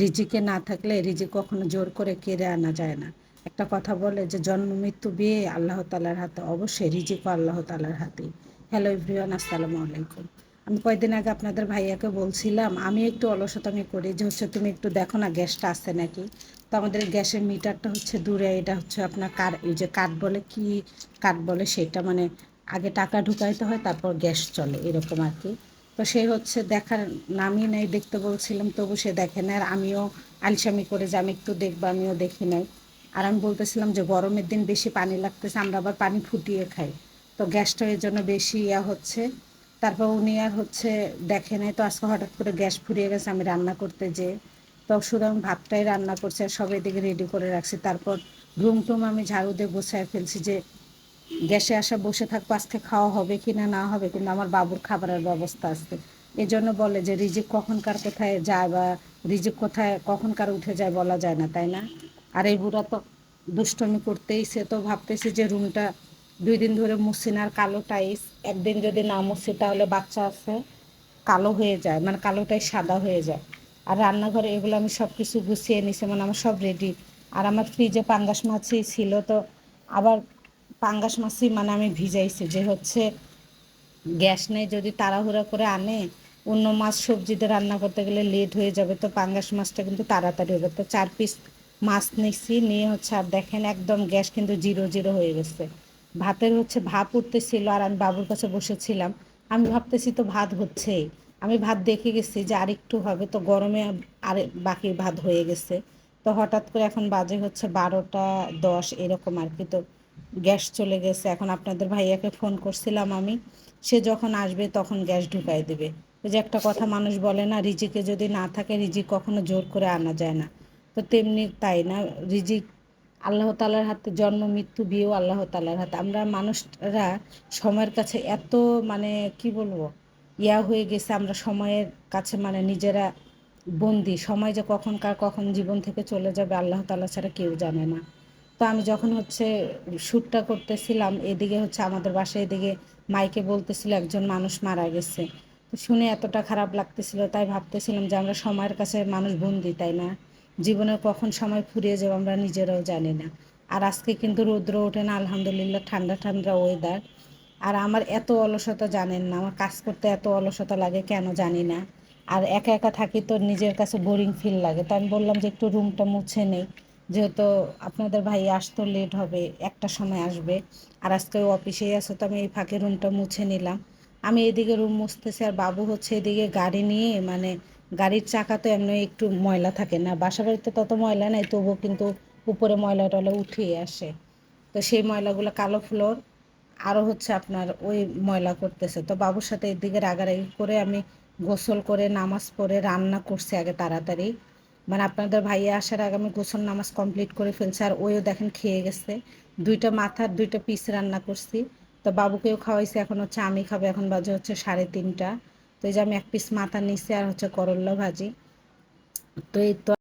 রিজিকে না থাকলে রিজিক কখনো জোর করে কেড়ে আনা যায় না। একটা কথা বলে যে জন্ম মৃত্যু বিয়ে আল্লাহ তালার হাতে, অবশ্যই রিজিকও আল্লাহ তালার হাতেই। হ্যালো এভরিওয়ান, আসসালামু আলাইকুম। আমি কয়েকদিন আগে আপনাদের ভাইয়াকে বলছিলাম আমি একটু অলসতামি করি, যে হচ্ছে তুমি একটু দেখো না গ্যাসটা আছে নাকি। তো আমাদের গ্যাসের মিটারটা হচ্ছে দূরে, এটা হচ্ছে আপনার এই যে কার্ড বলে কি, কার্ড বলে সেটা, মানে আগে টাকা ঢুকাইতে হয় তারপর গ্যাস চলে এরকম আর কি। তো সে হচ্ছে দেখার নামই নাই, দেখতে বলছিলাম তবু সে দেখে না, আর আমিও আলসামি করে যে আমি একটু দেখবো, আমিও দেখি নাই। আর আমি বলতেছিলাম যে গরমের দিন বেশি পানি লাগতেছে, আমরা আবার পানি ফুটিয়ে খাই, তো গ্যাসটা এর জন্য বেশি হচ্ছে। তারপর উনি আর হচ্ছে দেখে নাই, তো আজকে হঠাৎ করে গ্যাস ফুরিয়ে গেছে আমি রান্না করতে যেয়ে। তো শুধু আমি ভাতটাই রান্না করছি আর সবাই দিকে রেডি করে রাখছি। তারপর রুম টুম আমি ঝাড়ু দিয়ে গোছায় ফেলছি, যে গ্যাসে আসা বসে থাকবো আজকে খাওয়া হবে কি না না হবে, কিন্তু আমার বাবুর খাবারের ব্যবস্থা আছে। এই জন্য বলে যে রিজিক কখনকার কোথায় যায়, বা রিজিক কোথায় কখনকার উঠে যায় বলা যায় না, তাই না? আর এই বুড়া তো দুষ্টমি করতেই, সে তো ভাবতেছি যে রুমটা 2 দিন ধরে মুছছি না, আর কালো টাইস, একদিন যদি না মুছছি তাহলে বাচ্চা আছে কালো হয়ে যায়, মানে কালোটাই সাদা হয়ে যায়। আর রান্নাঘরে এগুলো আমি সব কিছু গুছিয়ে নিছি, মানে আমার সব রেডি। আর আমার ফ্রিজে পাঙ্গাস মাছই ছিল, তো আবার পাঙ্গাস মাছই মানে আমি ভিজাইছি, যে হচ্ছে গ্যাস নেই, যদি তাড়াহুড়া করে আনে অন্য মাছ সবজি দিয়ে রান্না করতে গেলে লেট হয়ে যাবে, তো পাঙ্গাস মাছটা কিন্তু তাড়াতাড়ি হবে। তো 4 পিস মাছ নিচ্ছি, নিয়ে হচ্ছে আর দেখেন একদম গ্যাস কিন্তু জিরো জিরো হয়ে গেছে। ভাতের হচ্ছে ভাপ উঠতেছিল আর আমি বাবুর কাছে বসেছিলাম, আমি ভাবতেছি তো ভাত হচ্ছেই, আমি ভাত দেখে গেছি যে আরেকটু হবে, তো গরমে আর বাকি ভাত হয়ে গেছে। তো হঠাৎ করে এখন বাজে হচ্ছে 12টা 10 এরকম আর কি। তো গ্যাস চলে গেছে, এখন আপনাদের ভাইয়াকে ফোন করছিলাম আমি, সে যখন আসবে তখন গ্যাস ঢুকাই দেবে। ওই যে একটা কথা মানুষ বলে না, রিজিকে যদি না থাকে রিজিক কখনো জোর করে আনা যায় না। তো তেমনি তাই না, রিজিক আল্লাহ তালার হাতে, জন্ম মৃত্যু বিয়েও আল্লাহ তালার হাতে। আমরা মানুষরা সময়ের কাছে এত মানে কি বলবো হয়ে গেছে, আমরা সময়ের কাছে মানে নিজেরা বন্দি। সময় যে কখন জীবন থেকে চলে যাবে আল্লাহ তাআলা ছাড়া কেউ জানে না। তো আমি যখন হচ্ছে শ্যুটটা করতেছিলাম, এদিকে হচ্ছে আমাদের বাসায় এদিকে মাইকে বলতেছিল একজন মানুষ মারা গেছে। তো শুনে এতটা খারাপ লাগতেছিল, তাই ভাবতেছিলাম যে আমরা সময়ের কাছে মানুষ বন্দি, তাই না? জীবনের কখন সময় ফুরিয়ে যাবে আমরা নিজেরাও জানি না। আর আজকে কিন্তু রৌদ্র ওঠে না, আলহামদুলিল্লাহ ঠান্ডা ঠান্ডা ওয়েদার। আর আমার এত অলসতা জানেন না, আমার কাজ করতে এত অলসতা লাগে কেন জানি না। আর একা একা থাকি তো নিজের কাছে বোরিং ফিল লাগে, তো আমি বললাম যে একটু রুমটা মুছে নেই, যেহেতু আপনাদের ভাই আসতো লেট হবে, একটা সময় আসবে। আর আজকে ও অফিসেই আছে, তো আমি এই ফাঁকে রুমটা মুছে নিলাম। আমি এদিকে রুম মুছতেছি আর বাবু হচ্ছে এদিকে গাড়ি নিয়ে, মানে গাড়ির চাকা তো এমনি একটু ময়লা থাকে না, বাসা বাড়িতে তত ময়লা নাই, তবুও কিন্তু উপরে ময়লা টয়লা উঠিয়ে আসে। তো সেই ময়লাগুলো কালো ফ্লোর আরও হচ্ছে আপনার ওই ময়লা করতেছে। তো বাবুর সাথে এদিকে রাগারাগি করে আমি গোসল করে নামাজ পড়ে রান্না করছি আগে তাড়াতাড়ি, মানে আপনাদের ভাইয়া আসার আগে আমি গোসল নামাজ কমপ্লিট করে ফেলছি। আর ওইও দেখেন খেয়ে গেছে, 2টা মাথার 2টা পিস রান্না করছি। তো বাবুকেও খাওয়াইছি, এখন হচ্ছে আমি খাবো, এখন বাজে হচ্ছে 3:30। তো এই যে আমি 1 পিস মাথা নিছি আর হচ্ছে করল্লা ভাজি। তো এই তো।